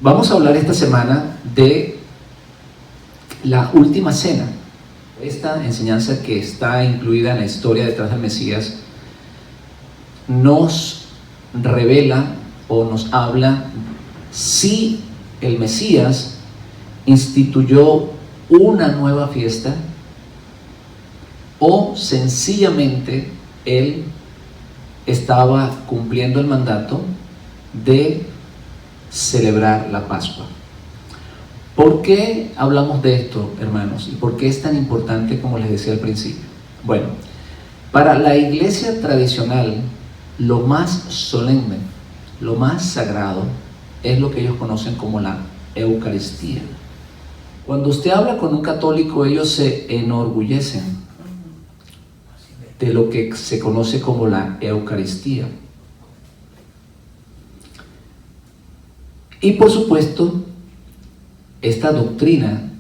Vamos a hablar esta semana de la última cena. Esta enseñanza que está incluida en la historia detrás del Mesías nos revela o nos habla si el Mesías instituyó una nueva fiesta o sencillamente él estaba cumpliendo el mandato de celebrar la Pascua. ¿Por qué hablamos de esto, hermanos? ¿Y por qué es tan importante como les decía al principio? Bueno, para la iglesia tradicional, lo más solemne, lo más sagrado, es lo que ellos conocen como la Eucaristía. Cuando usted habla con un católico, ellos se enorgullecen de lo que se conoce como la Eucaristía. Y por supuesto, esta doctrina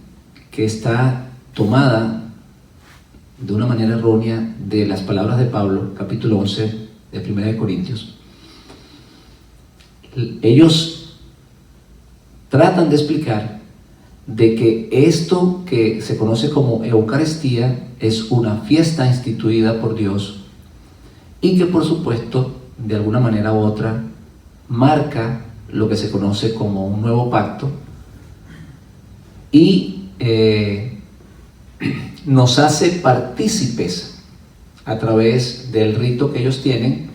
que está tomada de una manera errónea de las palabras de Pablo, capítulo 11 de 1 Corintios, ellos tratan de explicar de que esto que se conoce como Eucaristía es una fiesta instituida por Dios y que por supuesto de alguna manera u otra marca lo que se conoce como un nuevo pacto y nos hace partícipes a través del rito que ellos tienen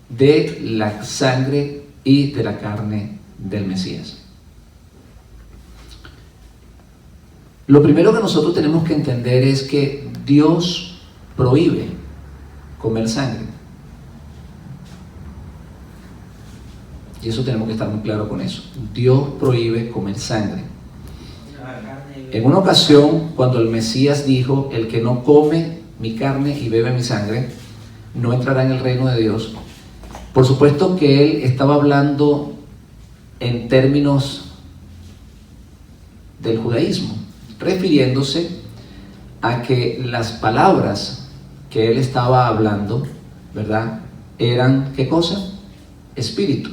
de la sangre y de la carne del Mesías. Lo primero que nosotros tenemos que entender es que Dios prohíbe comer sangre. Y eso tenemos que estar muy claro con eso. Dios prohíbe comer sangre. En una ocasión, cuando el Mesías dijo, el que no come mi carne y bebe mi sangre, no entrará en el reino de Dios. Por supuesto que él estaba hablando en términos del judaísmo, refiriéndose a que las palabras que él estaba hablando, ¿verdad?, eran, ¿qué cosa? Espíritu.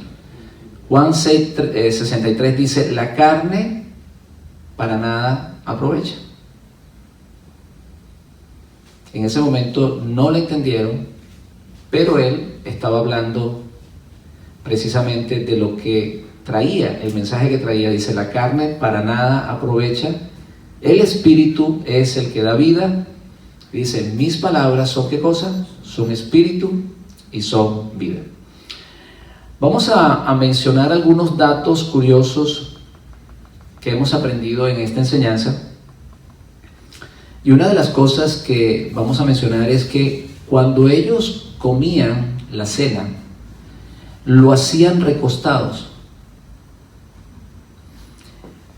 Juan 6:63 dice, la carne para nada aprovecha. En ese momento no le entendieron, pero él estaba hablando precisamente de lo que traía, el mensaje que traía. Dice, la carne para nada aprovecha, el espíritu es el que da vida. Dice, mis palabras son, ¿qué cosa? Son espíritu y son vida. Vamos a mencionar algunos datos curiosos que hemos aprendido en esta enseñanza. Y una de las cosas que vamos a mencionar es que cuando ellos comían la cena, lo hacían recostados.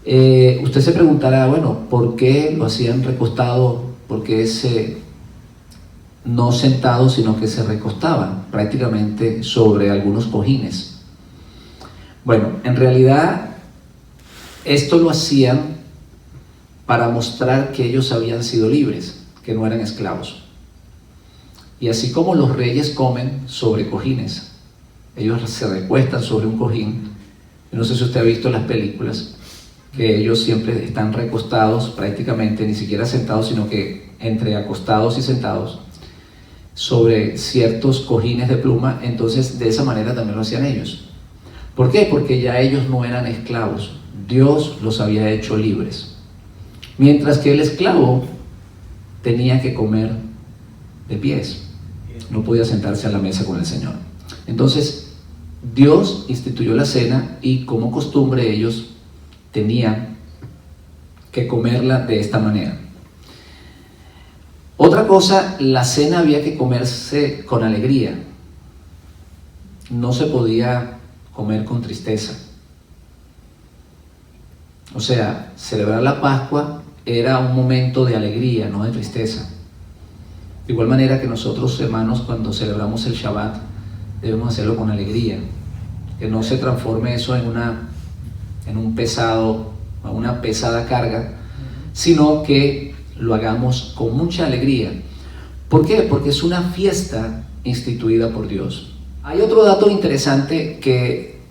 Usted se preguntará, bueno, ¿por qué lo hacían recostado? ¿Por qué no sentados, sino que se recostaban prácticamente sobre algunos cojines? Bueno, en realidad esto lo hacían para mostrar que ellos habían sido libres, que no eran esclavos. Y así como los reyes comen sobre cojines, ellos se recuestan sobre un cojín. Yo no sé si usted ha visto las películas, que ellos siempre están recostados, prácticamente ni siquiera sentados, sino que entre acostados y sentados sobre ciertos cojines de pluma. Entonces de esa manera también lo hacían ellos. ¿Por qué? Porque ya ellos no eran esclavos, Dios los había hecho libres, mientras que el esclavo tenía que comer de pies, no podía sentarse a la mesa con el Señor. Entonces Dios instituyó la cena y como costumbre ellos tenían que comerla de esta manera. Otra cosa, la cena había que comerse con alegría, no se podía comer con tristeza. O sea, celebrar la Pascua era un momento de alegría, no de tristeza. De igual manera que nosotros, hermanos, cuando celebramos el Shabbat, debemos hacerlo con alegría, que no se transforme eso en una pesada carga, sino que lo hagamos con mucha alegría. ¿Por qué? Porque es una fiesta instituida por Dios. Hay otro dato interesante que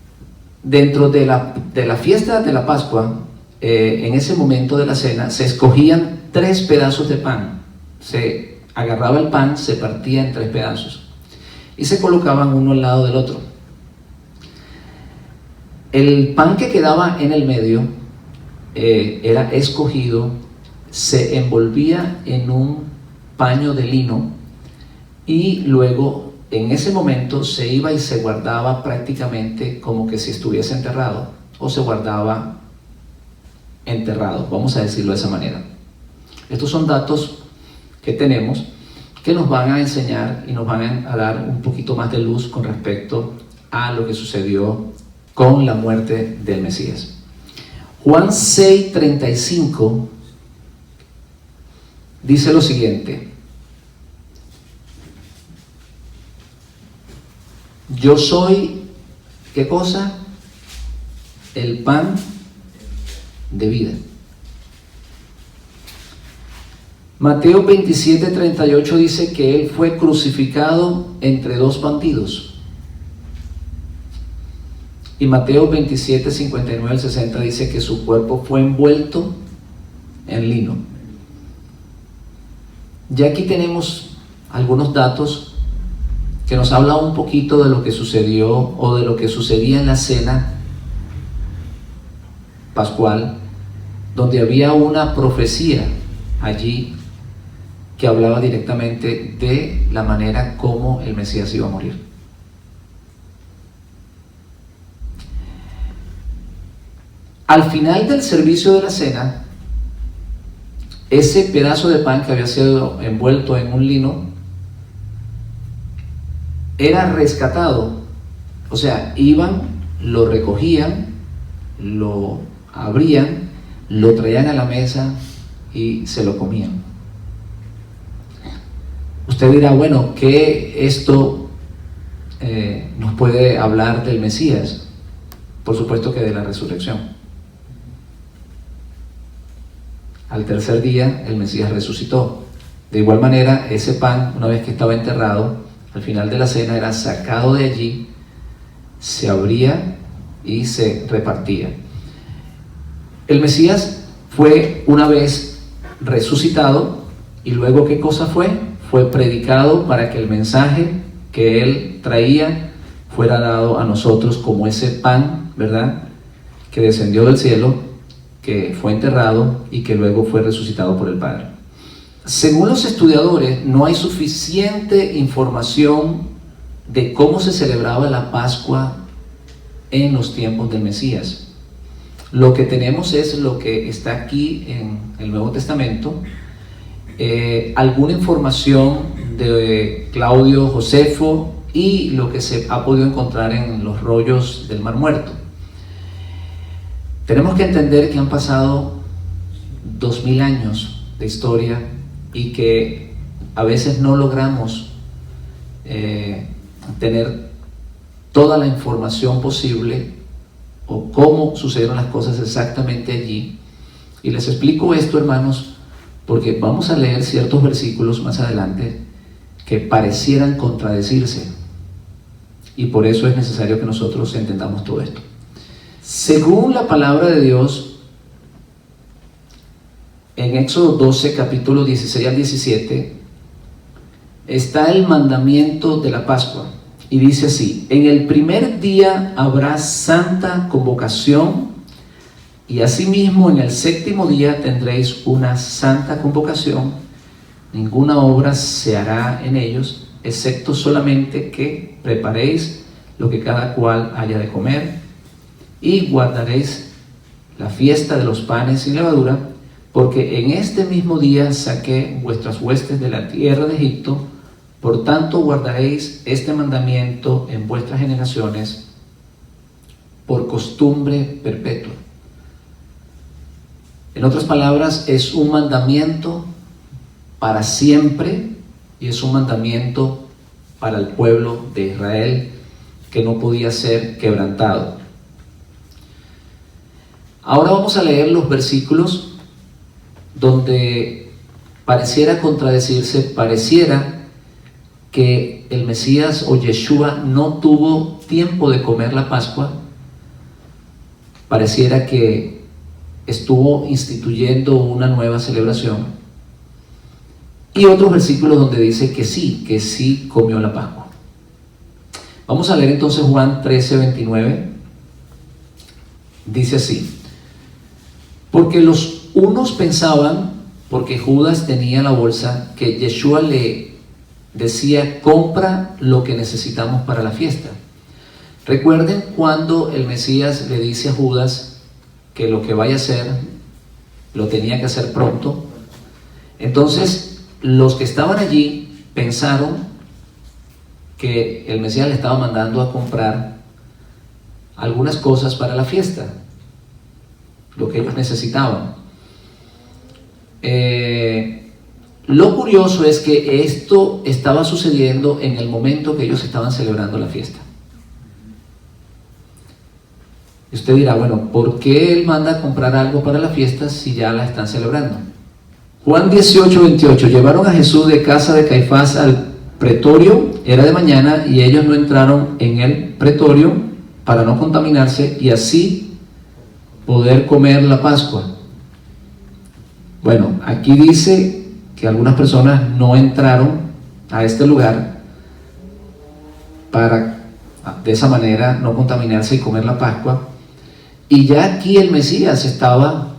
dentro de la fiesta de la Pascua, en ese momento de la cena, se escogían 3 pedazos de pan. Se agarraba el pan, se partía en 3 pedazos y se colocaban uno al lado del otro. El pan que quedaba en el medio era escogido, se envolvía en un paño de lino y luego en ese momento se iba y se guardaba prácticamente como que si estuviese enterrado, o se guardaba enterrado, vamos a decirlo de esa manera. Estos son datos que tenemos que nos van a enseñar y nos van a dar un poquito más de luz con respecto a lo que sucedió con la muerte del Mesías. Juan 6:35 dice lo siguiente: yo soy, ¿qué cosa? El pan de vida. Mateo 27:38 dice que él fue crucificado entre 2 bandidos. Y Mateo 27:59 al 60 dice que su cuerpo fue envuelto en lino. Ya aquí tenemos algunos datos que nos hablan un poquito de lo que sucedió o de lo que sucedía en la cena pascual, donde había una profecía allí que hablaba directamente de la manera como el Mesías iba a morir. Al final del servicio de la cena, ese pedazo de pan que había sido envuelto en un lino era rescatado. O sea, iban, lo recogían, lo abrían, lo traían a la mesa y se lo comían. Usted dirá, bueno, ¿qué esto nos puede hablar del Mesías? Por supuesto que de la resurrección. Al tercer día el Mesías resucitó. De igual manera, ese pan, una vez que estaba enterrado, al final de la cena era sacado de allí, se abría y se repartía. El Mesías fue una vez resucitado y luego, ¿qué cosa fue? Fue predicado para que el mensaje que él traía fuera dado a nosotros como ese pan, ¿verdad?, que descendió del cielo, que fue enterrado y que luego fue resucitado por el Padre. Según los estudiadores, no hay suficiente información de cómo se celebraba la Pascua en los tiempos del Mesías. Lo que tenemos es lo que está aquí en el Nuevo Testamento, alguna información de Claudio Josefo y lo que se ha podido encontrar en los rollos del Mar Muerto. Tenemos que entender que han pasado 2000 años de historia y que a veces no logramos tener toda la información posible o cómo sucedieron las cosas exactamente allí. Y les explico esto, hermanos, porque vamos a leer ciertos versículos más adelante que parecieran contradecirse, y por eso es necesario que nosotros entendamos todo esto. Según la palabra de Dios, en Éxodo 12, capítulo 16 al 17, está el mandamiento de la Pascua, y dice así: en el primer día habrá santa convocación, y asimismo en el séptimo día tendréis una santa convocación. Ninguna obra se hará en ellos, excepto solamente que preparéis lo que cada cual haya de comer, y guardaréis la fiesta de los panes sin levadura, porque en este mismo día saqué vuestras huestes de la tierra de Egipto. Por tanto guardaréis este mandamiento en vuestras generaciones por costumbre perpetua. En otras palabras, es un mandamiento para siempre, y es un mandamiento para el pueblo de Israel que no podía ser quebrantado. Ahora vamos a leer los versículos donde pareciera contradecirse, pareciera que el Mesías o Yeshua no tuvo tiempo de comer la Pascua, pareciera que estuvo instituyendo una nueva celebración, y otros versículos donde dice que sí comió la Pascua. Vamos a leer entonces Juan 13:29. Dice así: porque los unos pensaban, porque Judas tenía la bolsa, que Yeshua le decía: compra lo que necesitamos para la fiesta. Recuerden cuando el Mesías le dice a Judas que lo que vaya a hacer lo tenía que hacer pronto. Entonces los que estaban allí pensaron que el Mesías le estaba mandando a comprar algunas cosas para la fiesta, lo que ellos necesitaban. Lo curioso es que esto estaba sucediendo en el momento que ellos estaban celebrando la fiesta. Y usted dirá, bueno, ¿por qué él manda a comprar algo para la fiesta si ya la están celebrando? Juan 18:28. Llevaron a Jesús de casa de Caifás al pretorio, era de mañana, y ellos no entraron en el pretorio para no contaminarse y así poder comer la Pascua. Bueno, aquí dice que algunas personas no entraron a este lugar para de esa manera no contaminarse y comer la Pascua, y ya aquí el Mesías estaba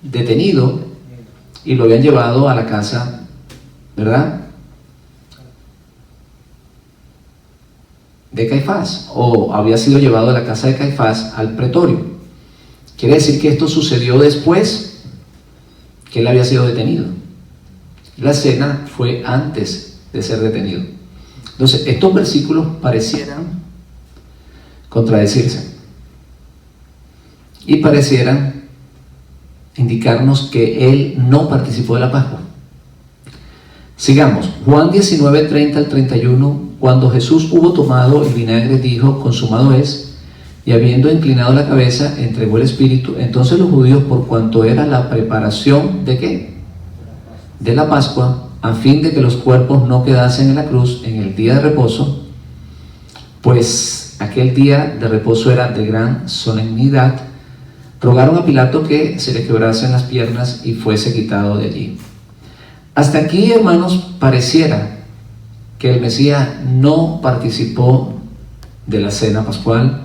detenido y lo habían llevado a la casa, ¿verdad?, de Caifás, o había sido llevado de la casa de Caifás al pretorio. Quiere decir que esto sucedió después que él había sido detenido. La cena fue antes de ser detenido. Entonces, estos versículos parecieran contradecirse y parecieran indicarnos que él no participó de la Pascua. Sigamos. Juan 19:30-31. Cuando Jesús hubo tomado el vinagre, dijo: consumado es, y habiendo inclinado la cabeza, entregó el espíritu. Entonces los judíos, por cuanto era la preparación ¿de qué?, de la Pascua, a fin de que los cuerpos no quedasen en la cruz en el día de reposo, pues aquel día de reposo era de gran solemnidad, rogaron a Pilato que se le quebrasen las piernas y fuese quitado de allí. Hasta aquí, hermanos, pareciera que el Mesías no participó de la cena pascual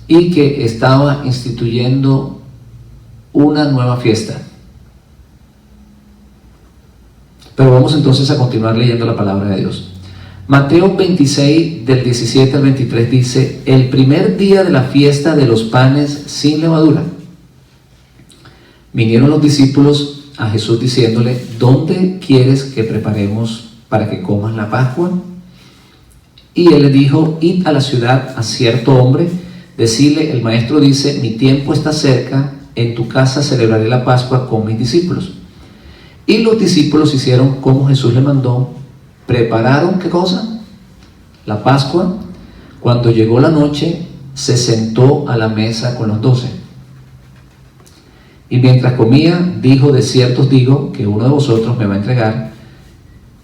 y que estaba instituyendo una nueva fiesta. Pero vamos entonces a continuar leyendo la palabra de Dios. Mateo 26, del 17 al 23 dice: el primer día de la fiesta de los panes sin levadura, vinieron los discípulos a Jesús diciéndole: ¿dónde quieres que preparemos para que comas la Pascua? Y él le dijo: id a la ciudad a cierto hombre, decirle: el maestro dice, mi tiempo está cerca, en tu casa celebraré la Pascua con mis discípulos. Y los discípulos hicieron como Jesús le mandó, prepararon ¿qué cosa? La Pascua. Cuando llegó la noche, se sentó a la mesa con los 12. Y mientras comía, dijo: de cierto os digo que uno de vosotros me va a entregar.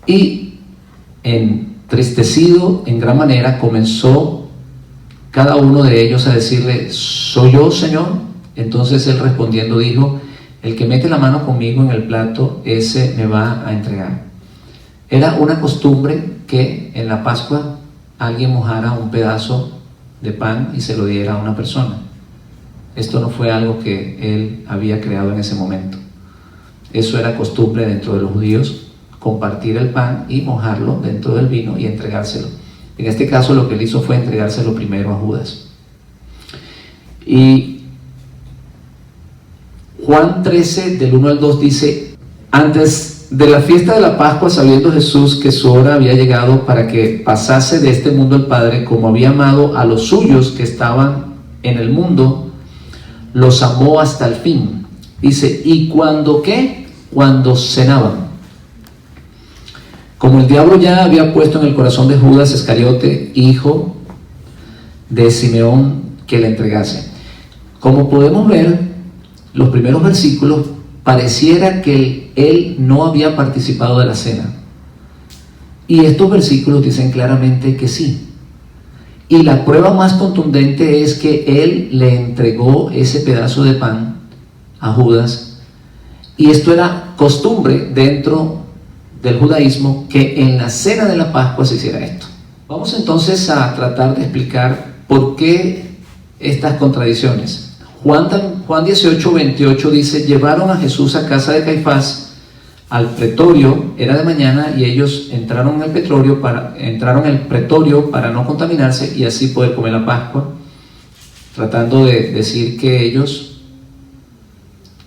Y entristecido en gran manera, comenzó cada uno de ellos a decirle: ¿soy yo, Señor? Entonces él respondiendo dijo: el que mete la mano conmigo en el plato, ese me va a entregar. Era una costumbre que en la Pascua alguien mojara un pedazo de pan y se lo diera a una persona. Esto no fue algo que él había creado en ese momento. Eso era costumbre dentro de los judíos, compartir el pan y mojarlo dentro del vino y entregárselo. En este caso lo que él hizo fue entregárselo primero a Judas. Y Juan 13, del 1 al 2 dice: antes de la fiesta de la Pascua, sabiendo Jesús que su hora había llegado para que pasase de este mundo al Padre, como había amado a los suyos que estaban en el mundo, los amó hasta el fin. Dice: ¿y cuando qué? Cuando cenaban. Como el diablo ya había puesto en el corazón de Judas Iscariote, hijo de Simeón, que le entregase. Como podemos ver, los primeros versículos pareciera que él no había participado de la cena. Y estos versículos dicen claramente que sí, Y la prueba más contundente es que él le entregó ese pedazo de pan a Judas, y esto era costumbre dentro del judaísmo, que en la cena de la Pascua se hiciera esto. Vamos entonces a tratar de explicar por qué estas contradicciones. Juan 18:28 dice: llevaron a Jesús a casa de Caifás al pretorio, era de mañana, y ellos entraron al pretorio para no contaminarse y así poder comer la Pascua, tratando de decir que ellos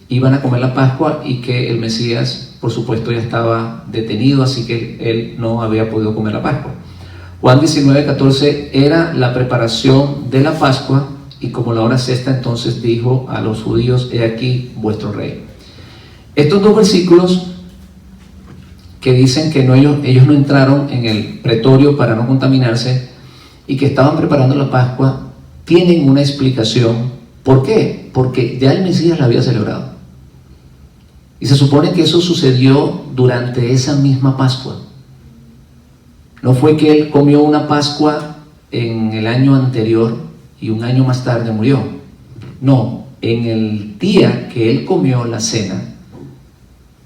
iban a comer la Pascua y que el Mesías, por supuesto, ya estaba detenido, así que él no había podido comer la Pascua. Juan 19:14 era la preparación de la Pascua, y como la hora sexta, entonces dijo a los judíos: he aquí vuestro rey. Estos dos versículos que dicen que ellos no entraron en el pretorio para no contaminarse y que estaban preparando la Pascua, tienen una explicación. ¿Por qué? Porque ya el Mesías la había celebrado. Y se supone que eso sucedió durante esa misma Pascua. No fue que él comió una Pascua en el año anterior y un año más tarde murió. No, en el día que él comió la cena,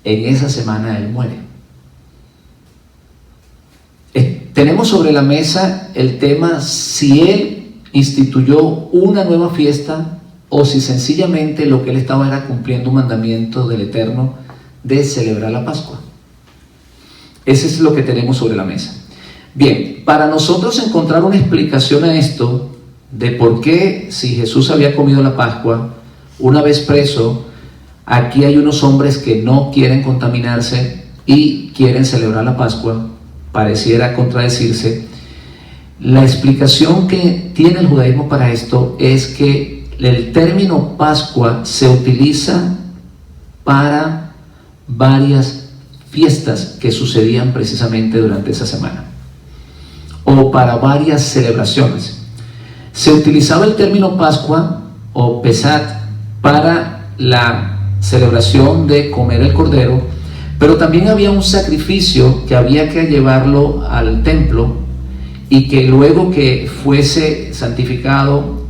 en esa semana él muere. Tenemos sobre la mesa el tema si él instituyó una nueva fiesta o si sencillamente lo que él estaba era cumpliendo un mandamiento del Eterno de celebrar la Pascua. Ese es lo que tenemos sobre la mesa. Bien, para nosotros encontrar una explicación a esto de por qué, si Jesús había comido la Pascua una vez preso, aquí hay unos hombres que no quieren contaminarse y quieren celebrar la Pascua, pareciera contradecirse. La explicación que tiene el judaísmo para esto es que el término Pascua se utiliza para varias fiestas que sucedían precisamente durante esa semana, o para varias celebraciones. Se utilizaba el término Pascua o Pesat para la celebración de comer el cordero, pero también había un sacrificio que había que llevarlo al templo, y que luego que fuese santificado,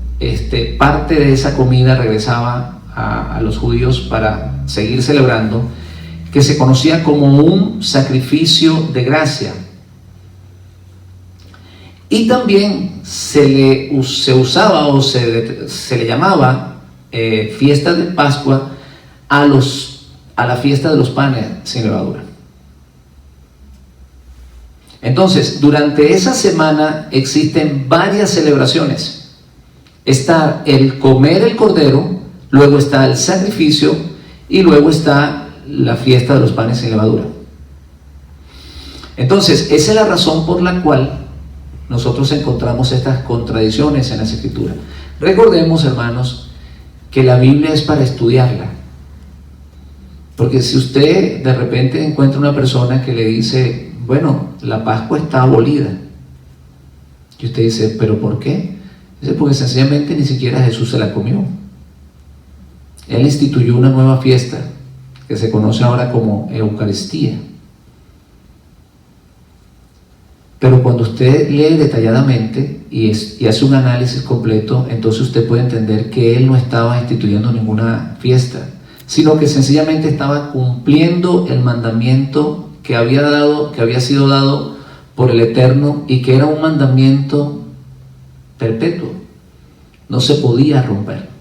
parte de esa comida regresaba a los judíos para seguir celebrando, que se conocía como un sacrificio de gracia. Y también se usaba o se le llamaba fiesta de Pascua a la fiesta de los panes sin levadura. Entonces, durante esa semana existen varias celebraciones. Está el comer el cordero, luego está el sacrificio y luego está la fiesta de los panes sin levadura. Entonces, esa es la razón por la cual nosotros encontramos estas contradicciones en las Escrituras. Recordemos, hermanos, que la Biblia es para estudiarla. Porque si usted de repente encuentra una persona que le dice: bueno, la Pascua está abolida, y usted dice: ¿pero por qué? Dice: porque sencillamente ni siquiera Jesús se la comió. Él instituyó una nueva fiesta que se conoce ahora como Eucaristía. Pero cuando usted lee detalladamente y hace un análisis completo, entonces usted puede entender que él no estaba instituyendo ninguna fiesta, sino que sencillamente estaba cumpliendo el mandamiento que había sido dado por el Eterno, y que era un mandamiento perpetuo, no se podía romper.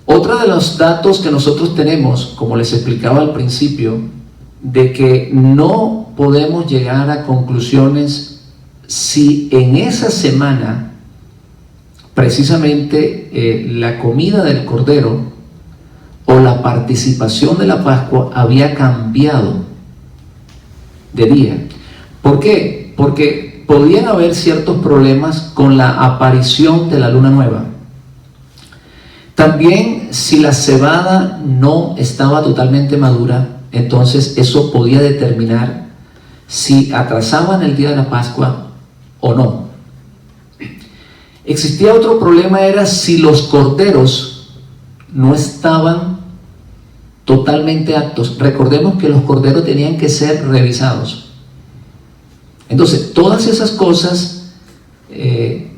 Otro de los datos que nosotros tenemos, como les explicaba al principio, de que no podemos llegar a conclusiones si en esa semana precisamente la comida del cordero o la participación de la Pascua había cambiado de día. ¿Por qué? Porque podían haber ciertos problemas con la aparición de la luna nueva. También, si la cebada no estaba totalmente madura, entonces eso podía determinar si atrasaban el día de la Pascua o no. Existía otro problema, era si los corderos no estaban totalmente aptos. Recordemos que los corderos tenían que ser revisados. Entonces, todas esas cosas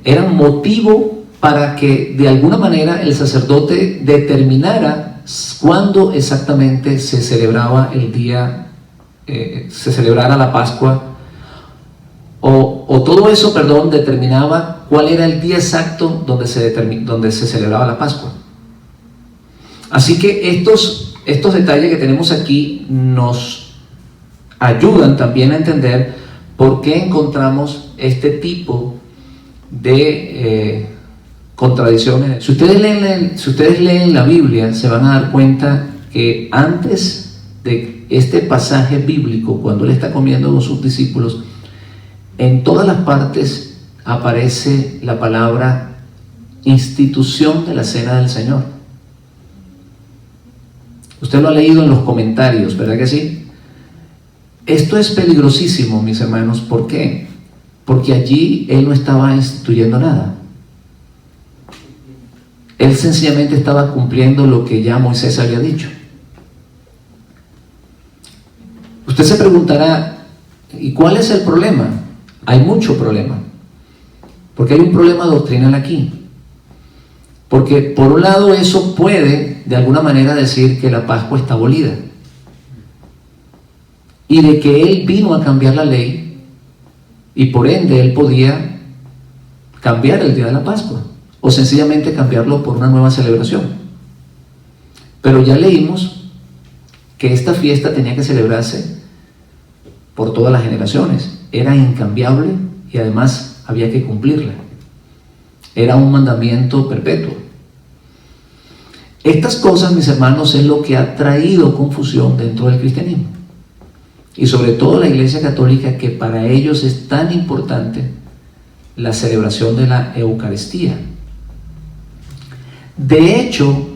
eran motivo para que de alguna manera el sacerdote determinara cuándo exactamente se celebraba el día, se celebrara la Pascua, o todo eso, perdón, determinaba cuál era el día exacto donde se celebraba la Pascua. Así que estos detalles que tenemos aquí nos ayudan también a entender por qué encontramos este tipo de contradicciones. Si ustedes leen la Biblia, se van a dar cuenta que antes de este pasaje bíblico, cuando él está comiendo con sus discípulos, en todas las partes aparece la palabra institución de la cena del Señor. Usted lo ha leído en los comentarios, ¿verdad que sí? Esto es peligrosísimo, mis hermanos. ¿Por qué? Porque allí él no estaba instituyendo nada. Él sencillamente estaba cumpliendo lo que ya Moisés había dicho. Usted se preguntará, ¿y cuál es el problema? Hay mucho problema, porque hay un problema doctrinal aquí. Porque por un lado eso puede de alguna manera decir que la Pascua está abolida y de que él vino a cambiar la ley y por ende él podía cambiar el día de la Pascua o sencillamente cambiarlo por una nueva celebración. Pero ya leímos que esta fiesta tenía que celebrarse por todas las generaciones. Era incambiable y además había que cumplirla. Era un mandamiento perpetuo. Estas cosas, mis hermanos, es lo que ha traído confusión dentro del cristianismo. Y sobre todo la Iglesia Católica, que para ellos es tan importante la celebración de la Eucaristía. De hecho,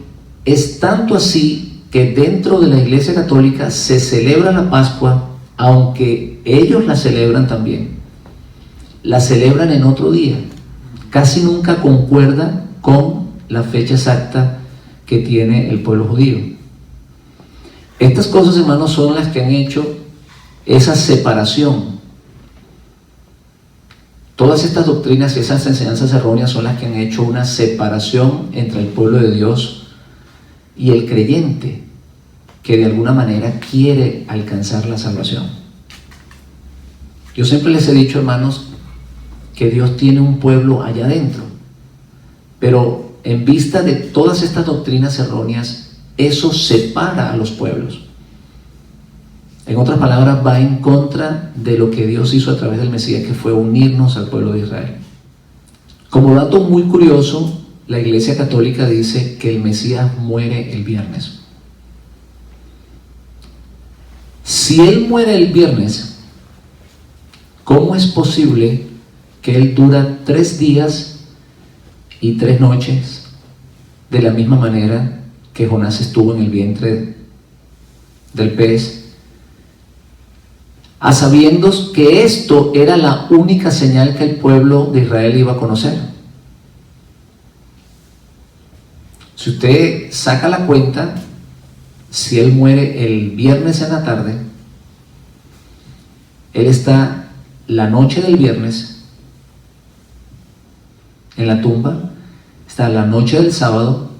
es tanto así que dentro de la Iglesia Católica se celebra la Pascua, aunque ellos la celebran también. La celebran en otro día. Casi nunca concuerda con la fecha exacta que tiene el pueblo judío. Estas cosas, hermanos, son las que han hecho esa separación. Todas estas doctrinas y esas enseñanzas erróneas son las que han hecho una separación entre el pueblo de Dios y el creyente que de alguna manera quiere alcanzar la salvación. Yo siempre les he dicho, hermanos, que Dios tiene un pueblo allá adentro, pero en vista de todas estas doctrinas erróneas, eso separa a los pueblos. En otras palabras, va en contra de lo que Dios hizo a través del Mesías, que fue unirnos al pueblo de Israel. Como dato muy curioso, la Iglesia Católica dice que el Mesías muere el viernes. Si él muere el viernes, ¿cómo es posible que él dura 3 días y 3 noches de la misma manera que Jonás estuvo en el vientre del pez, a sabiendos que esto era la única señal que el pueblo de Israel iba a conocer? Si usted saca la cuenta, si él muere el viernes en la tarde, él está la noche del viernes en la tumba, está la noche del sábado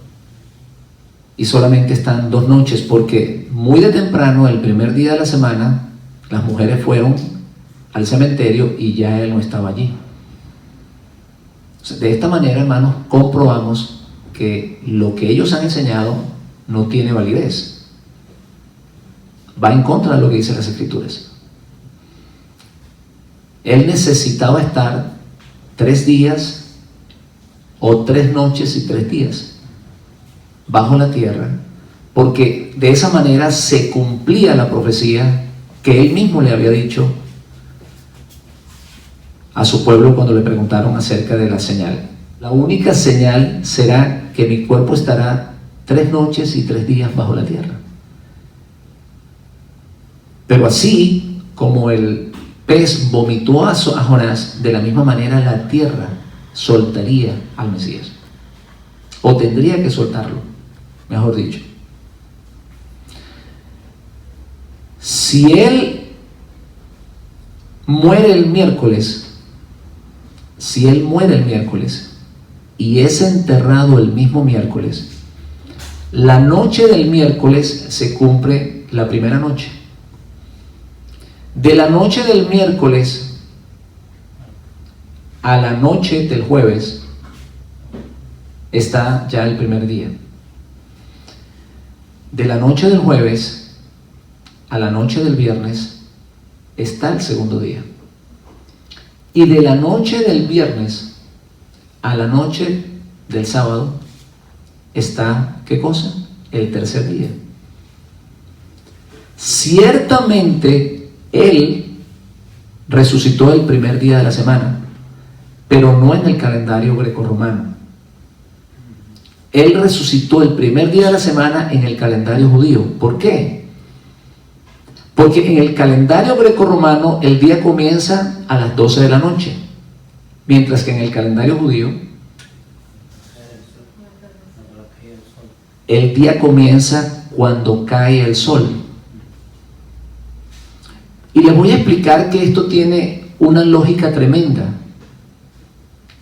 y solamente están 2 noches, porque muy de temprano, el primer día de la semana, las mujeres fueron al cementerio y ya él no estaba allí. De esta manera, hermanos, comprobamos que lo que ellos han enseñado no tiene validez. Va en contra de lo que dicen las Escrituras. Él necesitaba estar 3 días o 3 noches y 3 días bajo la tierra, porque de esa manera se cumplía la profecía que él mismo le había dicho a su pueblo cuando le preguntaron acerca de la señal. La única señal será que mi cuerpo estará 3 noches y 3 días bajo la tierra. Pero así como el pez vomitó a Jonás, de la misma manera la tierra soltaría al Mesías, o tendría que soltarlo, mejor dicho. Si él muere el miércoles, y es enterrado el mismo miércoles, la noche del miércoles se cumple la primera noche. De la noche del miércoles a la noche del jueves está ya el primer día. De la noche del jueves a la noche del viernes está el segundo día. Y de la noche del viernes a la noche del sábado está, ¿qué cosa? El tercer día. Ciertamente Él resucitó el primer día de la semana, pero no en el calendario grecorromano. Él resucitó el primer día de la semana en el calendario judío. ¿Por qué? Porque en el calendario grecorromano el día comienza a las 12 de la noche, mientras que en el calendario judío el día comienza cuando cae el sol. Y les voy a explicar que esto tiene una lógica tremenda.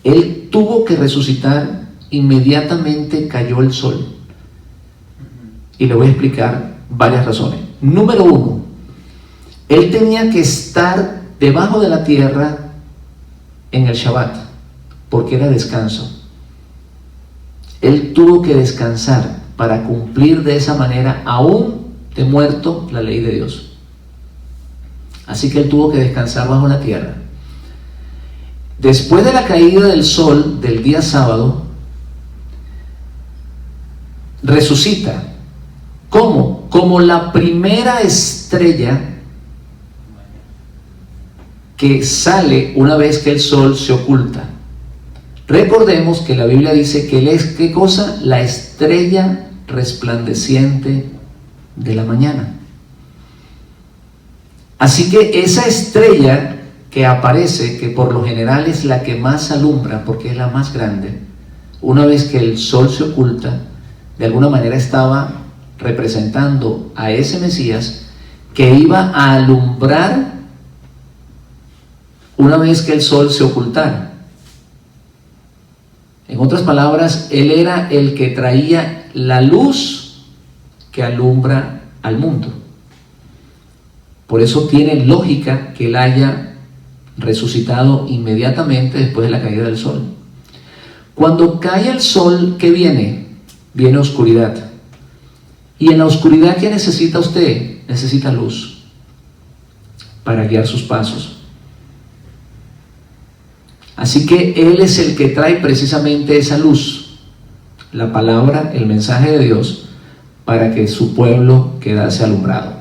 Él tuvo que resucitar inmediatamente cayó el sol. Y le voy a explicar varias razones. Número uno, él tenía que estar debajo de la tierra en el Shabbat, porque era descanso. Él tuvo que descansar para cumplir de esa manera, aún de muerto, la ley de Dios. Así que él tuvo que descansar bajo la tierra. Después de la caída del sol del día sábado, resucita. ¿Cómo? Como la primera estrella que sale una vez que el sol se oculta. Recordemos que la Biblia dice que él es, ¿qué cosa? La estrella resplandeciente de la mañana. Así que esa estrella que aparece, que por lo general es la que más alumbra, porque es la más grande, una vez que el sol se oculta, de alguna manera estaba representando a ese Mesías que iba a alumbrar una vez que el sol se ocultara. En otras palabras, él era el que traía la luz que alumbra al mundo. Por eso tiene lógica que él haya resucitado inmediatamente después de la caída del sol. Cuando cae el sol, ¿qué viene? Viene oscuridad. Y en la oscuridad, ¿qué necesita usted? Necesita luz para guiar sus pasos. Así que Él es el que trae precisamente esa luz, la palabra, el mensaje de Dios, para que su pueblo quedase alumbrado.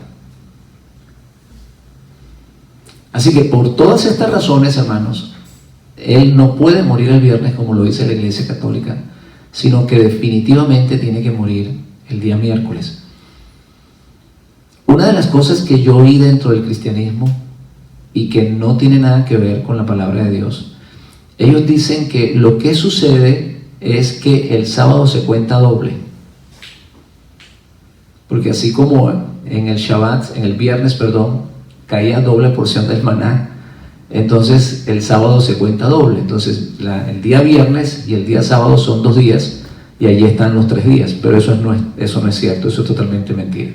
Así que por todas estas razones, hermanos, Él no puede morir el viernes como lo dice la Iglesia Católica, sino que definitivamente tiene que morir el día miércoles. Una de las cosas que yo oí dentro del cristianismo y que no tiene nada que ver con la palabra de Dios, ellos dicen que lo que sucede es que el sábado se cuenta doble. Porque así como en el Shabbat, en el viernes, perdón, caía doble porción del maná, entonces el sábado se cuenta doble. Entonces el día viernes y el día sábado son 2 días y allí están los 3 días. Pero eso no es cierto, eso es totalmente mentira.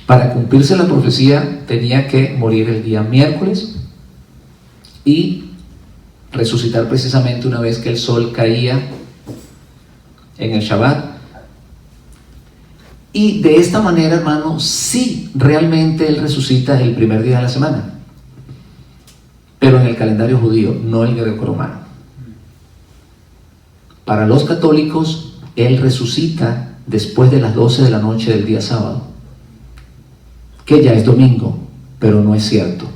Para cumplirse la profecía tenía que morir el día miércoles y resucitar precisamente una vez que el sol caía en el Shabbat. Y de esta manera, hermano, sí, realmente Él resucita el primer día de la semana, pero en el calendario judío, no el greco-romano. Para los católicos, Él resucita después de las 12 de la noche del día sábado, que ya es domingo, pero no es cierto.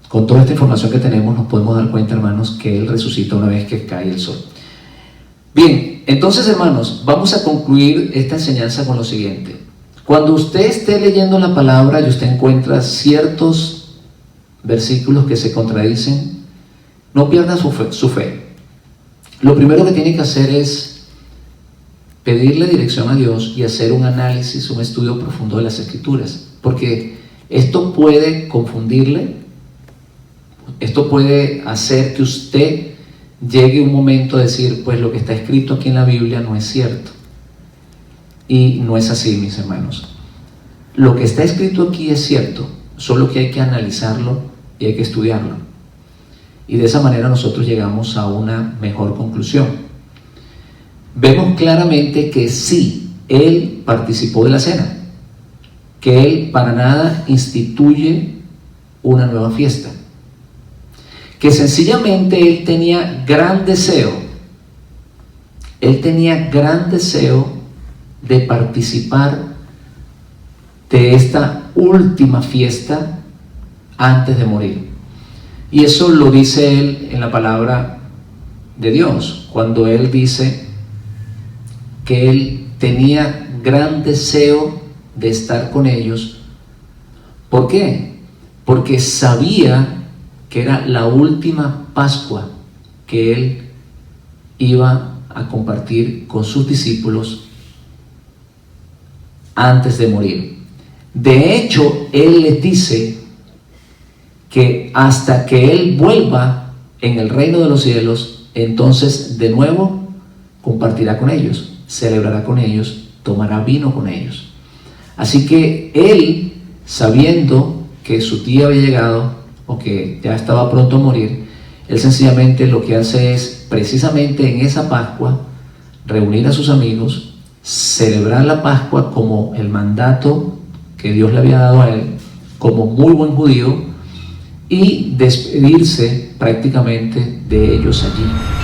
Con toda esta información que tenemos nos podemos dar cuenta, hermanos, que Él resucita una vez que cae el sol. Bien, entonces, hermanos, vamos a concluir esta enseñanza con lo siguiente. Cuando usted esté leyendo la palabra y usted encuentra ciertos versículos que se contradicen, no pierda su fe. Lo primero que tiene que hacer es pedirle dirección a Dios y hacer un análisis, un estudio profundo de las Escrituras, porque esto puede confundirle, esto puede hacer que usted llegue un momento a decir, pues lo que está escrito aquí en la Biblia no es cierto. Y no es así, mis hermanos. Lo que está escrito aquí es cierto, solo que hay que analizarlo y hay que estudiarlo. Y de esa manera nosotros llegamos a una mejor conclusión. Vemos claramente que sí, Él participó de la cena, que Él para nada instituye una nueva fiesta, que sencillamente Él tenía gran deseo de participar de esta última fiesta antes de morir. Y eso lo dice Él en la palabra de Dios, cuando Él dice que Él tenía gran deseo de estar con ellos. ¿Por qué? Porque sabía que era la última Pascua que Él iba a compartir con sus discípulos antes de morir. De hecho, Él les dice que hasta que Él vuelva en el reino de los cielos, entonces de nuevo compartirá con ellos, celebrará con ellos, tomará vino con ellos. Así que Él, sabiendo que su día había llegado o que ya estaba pronto a morir, Él sencillamente lo que hace es, precisamente en esa Pascua, reunir a sus amigos, celebrar la Pascua como el mandato que Dios le había dado a Él, como muy buen judío, y despedirse prácticamente de ellos allí.